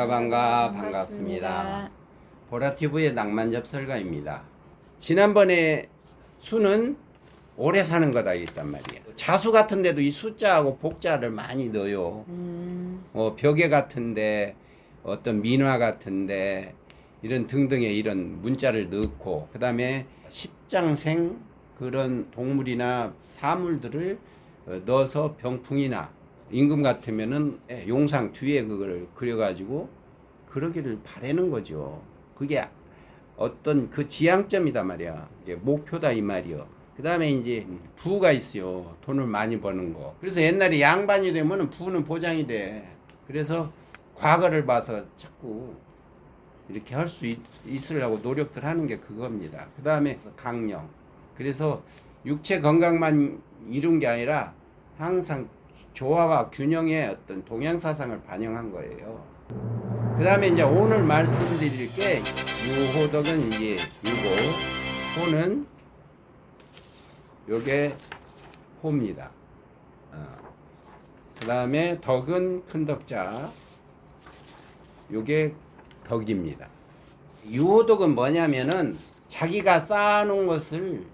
반갑습니다. 보라티브의 낭만접설가입니다. 지난번에 수는 오래 사는 거다 했단 말이에요. 자수 같은 데도 이 숫자하고 복자를 많이 넣어요. 벽에 같은데 어떤 민화 같은데 이런 등등의 이런 문자를 넣고, 그 다음에 십장생 그런 동물이나 사물들을 넣어서 병풍이나 임금 같으면은 용상 뒤에 그걸 그려가지고 그러기를 바라는 거죠. 그게 어떤 그 지향점이다 말이야. 이게 목표다 이 말이요. 그 다음에 이제 부가 있어요. 돈을 많이 버는 거. 그래서 옛날에 양반이 되면은 부는 보장이 돼. 그래서 과거를 봐서 자꾸 이렇게 할 수 있으려고 노력들 하는 게 그겁니다. 그 다음에 강령. 그래서 육체 건강만 이룬 게 아니라 항상 조화와 균형의 어떤 동양사상을 반영한 거예요. 그 다음에 이제 오늘 말씀드릴 게 유호덕은 이제 유고, 호는 요게 호입니다. 그 다음에 덕은 큰 덕자, 요게 덕입니다. 유호덕은 뭐냐면은 자기가 쌓아놓은 것을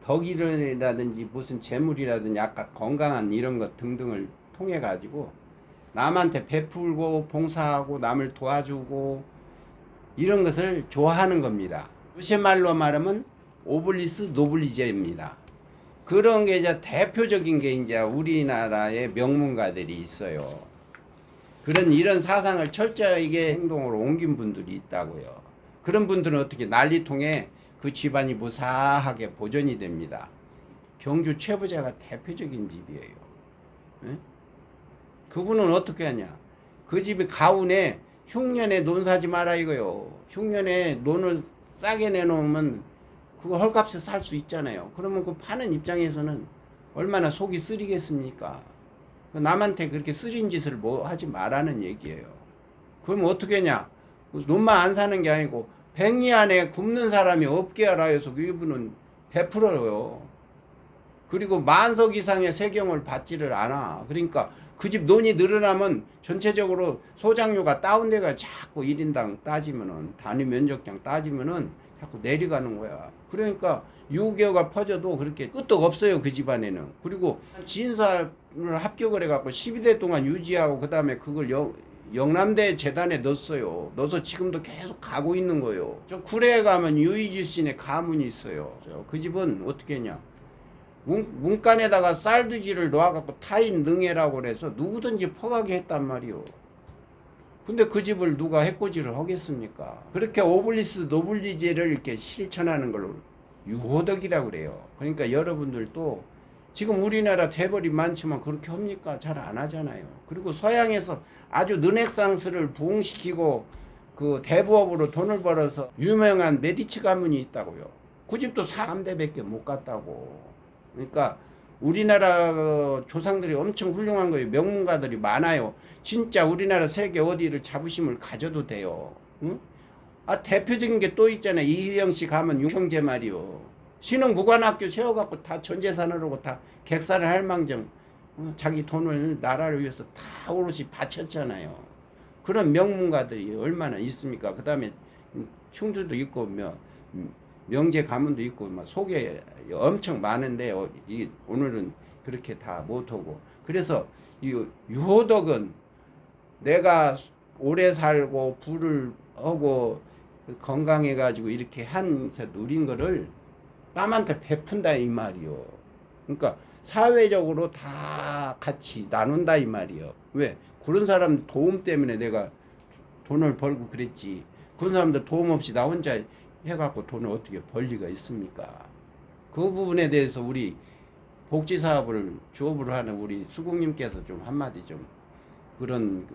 덕이라든지 무슨 재물이라든지 아까 건강한 이런 것 등등을 통해 가지고 남한테 베풀고 봉사하고 남을 도와주고 이런 것을 좋아하는 겁니다. 요새말로 말하면 오블리스 노블리제입니다. 그런 게 이제 대표적인 게 이제 우리나라의 명문가들이 있어요. 이런 사상을 철저하게 행동으로 옮긴 분들이 있다고요. 그런 분들은 어떻게 난리통에 그 집안이 무사하게 보존이 됩니다. 경주 최부자가 대표적인 집이에요. 네? 그분은 어떻게 하냐? 그 집이 가운에 흉년에 논 사지 마라 이거요. 흉년에 논을 싸게 내놓으면 그거 헐값에 살 수 있잖아요. 그러면 그 파는 입장에서는 얼마나 속이 쓰리겠습니까? 남한테 그렇게 쓰린 짓을 뭐 하지 말라는 얘기예요. 그러면 어떻게 하냐? 논만 안 사는 게 아니고 백리 안에 굶는 사람이 없게 하라 해서 이분은 베풀어요. 그리고 만석 이상의 세경을 받지를 않아. 그러니까 그 집 논이 늘어나면 전체적으로 소장료가 다운돼가 자꾸 1인당 따지면은 단위 면적장 따지면은 자꾸 내려가는 거야. 그러니까 유교가 퍼져도 그렇게 끄떡 없어요. 그 집안에는. 그리고 진사를 합격을 해갖고 12대 동안 유지하고 그 다음에 그걸 영남대 재단에 넣었어요. 넣어서 지금도 계속 가고 있는 거예요. 저 구례에 가면 유이주신의 가문이 있어요. 그 집은 어떻게 했냐? 문간에다가 쌀두지를 놓아갖고 타인 능해라고 그래서 누구든지 퍼가게 했단 말이요. 근데 그 집을 누가 해코지를 하겠습니까? 그렇게 오블리스 노블리제를 이렇게 실천하는 걸 유호덕이라고 그래요. 그러니까 여러분들도 지금 우리나라 대벌이 많지만 그렇게 합니까? 잘 안 하잖아요. 그리고 서양에서 아주 능액상수를 부흥시키고 그 대부업으로 돈을 벌어서 유명한 메디치 가문이 있다고요. 그 집도 3대밖에 못 갔다고. 그러니까 우리나라 조상들이 엄청 훌륭한 거예요. 명문가들이 많아요. 진짜 우리나라 세계 어디를 자부심을 가져도 돼요. 응? 대표적인 게 또 있잖아요. 이휘영 씨 가면 육형제 말이요. 신흥 무관학교 세워갖고 다 전재산으로 다 객사를 할 망정 자기 돈을 나라를 위해서 다 오롯이 바쳤잖아요. 그런 명문가들이 얼마나 있습니까? 그 다음에 충주도 있고 명제 가문도 있고 속에 엄청 많은데 오늘은 그렇게 다 못하고, 그래서 이 유호덕은 내가 오래 살고 부를 하고 건강해가지고 이렇게 한서 누린 거를 남한테 베푼다 이 말이요. 그러니까 사회적으로 다 같이 나눈다 이 말이요. 왜? 그런 사람 도움 때문에 내가 돈을 벌고 그랬지. 그런 사람들 도움 없이 나 혼자 해갖고 돈을 어떻게 벌 리가 있습니까? 그 부분에 대해서 우리 복지사업을 주업으로 하는 우리 수국님께서 좀 한마디 좀 그런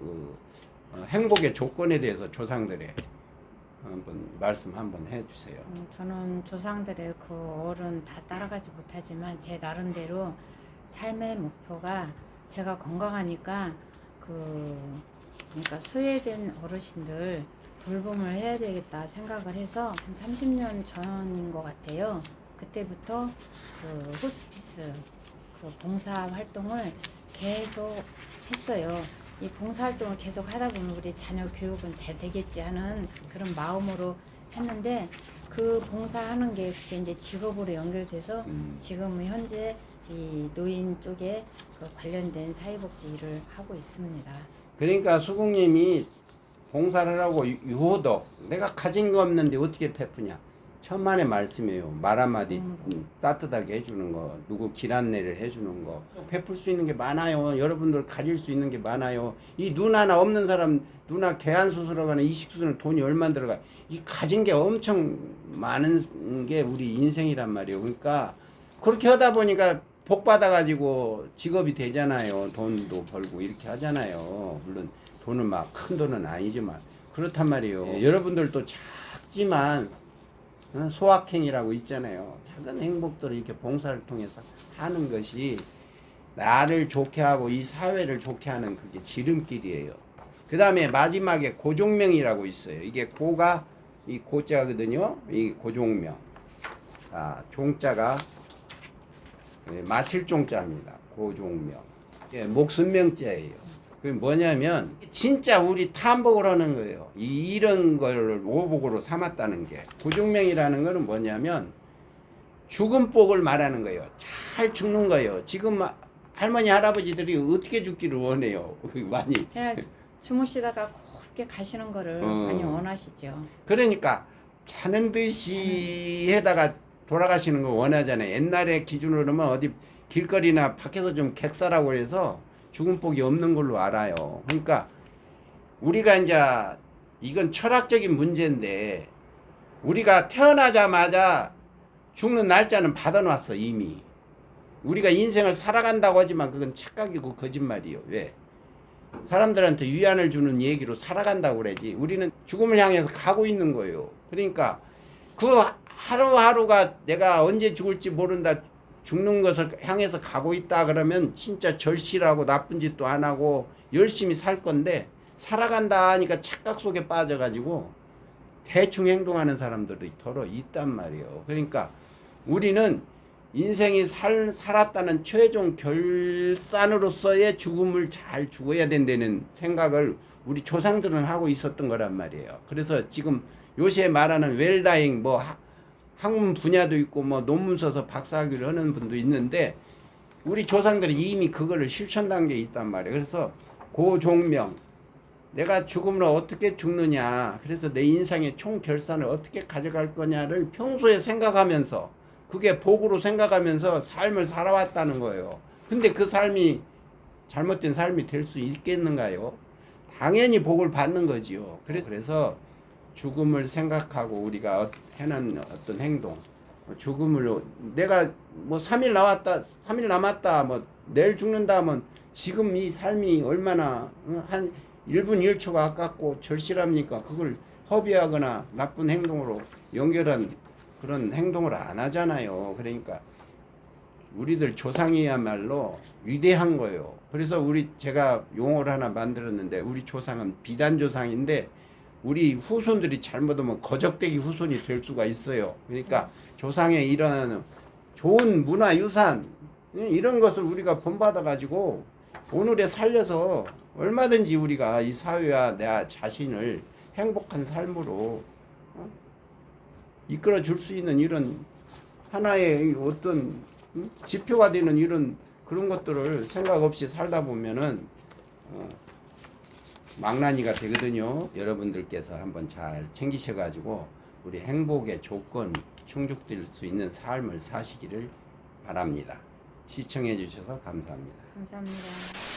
행복의 조건에 대해서 조상들의 한번 말씀 한번 해주세요. 저는 조상들의 그 어른 다 따라가지 못하지만 제 나름대로 삶의 목표가 제가 건강하니까 그러니까 소외된 어르신들 돌봄을 해야 되겠다 생각을 해서 한 30년 전인 것 같아요. 그때부터 그 호스피스 그 봉사 활동을 계속 했어요. 이 봉사활동을 계속 하다 보면 우리 자녀 교육은 잘 되겠지 하는 그런 마음으로 했는데 그 봉사하는 게 그게 이제 직업으로 연결돼서 지금은 현재 이 노인 쪽에 그 관련된 사회복지 일을 하고 있습니다. 그러니까 수국님이 봉사를 하고 유호덕 내가 가진 거 없는데 어떻게 베푸냐 천만의 말씀이에요. 말 한마디 따뜻하게 해주는 거 누구 길 안내를 해주는 거 베풀 수 있는 게 많아요. 여러분들 가질 수 있는 게 많아요. 이 눈 하나 없는 사람 눈 개안 수술하고 가는 이식 수술은 돈이 얼마 들어가 이 가진 게 엄청 많은 게 우리 인생이란 말이에요. 그러니까 그렇게 하다 보니까 복 받아가지고 직업이 되잖아요. 돈도 벌고 이렇게 하잖아요. 물론 돈은 막 큰 돈은 아니지만 그렇단 말이에요. 예, 여러분들도 작지만 소확행이라고 있잖아요. 작은 행복들을 이렇게 봉사를 통해서 하는 것이 나를 좋게 하고 이 사회를 좋게 하는 그게 지름길이에요. 그 다음에 마지막에 고종명이라고 있어요. 이게 고가 이 고자거든요. 이 고종명. 아, 종자가 마칠 종자입니다. 고종명. 예, 목숨명자예요. 그게 뭐냐면 진짜 우리 탐복을 하는 거예요. 이런 걸 오복으로 삼았다는 게 고종명이라는 거는 뭐냐면 죽음복을 말하는 거예요. 잘 죽는 거예요. 지금 할머니 할아버지들이 어떻게 죽기를 원해요. 많이 그냥 주무시다가 곱게 가시는 거를 많이 원하시죠. 그러니까 자는 듯이 해다가 돌아가시는 걸 원하잖아요. 옛날에 기준으로는 어디 길거리나 밖에서 좀 객사라고 해서 죽음복이 없는 걸로 알아요. 그러니까 우리가 이제 이건 철학적인 문제인데 우리가 태어나자마자 죽는 날짜는 받아놨어 이미. 우리가 인생을 살아간다고 하지만 그건 착각이고 거짓말이에요. 왜? 사람들한테 위안을 주는 얘기로 살아간다고 그러지. 우리는 죽음을 향해서 가고 있는 거예요. 그러니까 그 하루하루가 내가 언제 죽을지 모른다. 죽는 것을 향해서 가고 있다 그러면 진짜 절실하고 나쁜 짓도 안 하고 열심히 살 건데 살아간다 하니까 착각 속에 빠져가지고 대충 행동하는 사람들이 더러 있단 말이에요. 그러니까 우리는 인생이 살았다는 최종 결산으로서의 죽음을 잘 죽어야 된다는 생각을 우리 조상들은 하고 있었던 거란 말이에요. 그래서 지금 요새 말하는 웰다잉 뭐 학문 분야도 있고 뭐 논문 써서 박사학위를 하는 분도 있는데 우리 조상들이 이미 그거를 실천 단계에 있단 말이에요. 그래서 고종명 내가 죽음을 어떻게 죽느냐 그래서 내 인생의 총 결산을 어떻게 가져갈 거냐를 평소에 생각하면서 그게 복으로 생각하면서 삶을 살아왔다는 거예요. 근데 그 삶이 잘못된 삶이 될 수 있겠는가요? 당연히 복을 받는 거지요. 그래서 죽음을 생각하고 우리가 해는 어떤 행동 죽음을 내가 뭐 3일 남았다 뭐 내일 죽는다 하면 지금 이 삶이 얼마나 한 1분 1초가 아깝고 절실합니까? 그걸 허비하거나 나쁜 행동으로 연결한 그런 행동을 안 하잖아요. 그러니까 우리들 조상이야말로 위대한 거예요. 그래서 제가 용어를 하나 만들었는데 우리 조상은 비단 조상인데 우리 후손들이 잘못하면 거적대기 후손이 될 수가 있어요. 그러니까 조상의 이런 좋은 문화유산 이런 것을 우리가 본받아 가지고 오늘에 살려서 얼마든지 우리가 이 사회와 내 자신을 행복한 삶으로 이끌어 줄 수 있는 이런 하나의 어떤 지표가 되는 이런 그런 것들을 생각 없이 살다 보면은 망나니가 되거든요. 여러분들께서 한번 잘 챙기셔가지고 우리 행복의 조건 충족될 수 있는 삶을 사시기를 바랍니다. 시청해 주셔서 감사합니다. 감사합니다.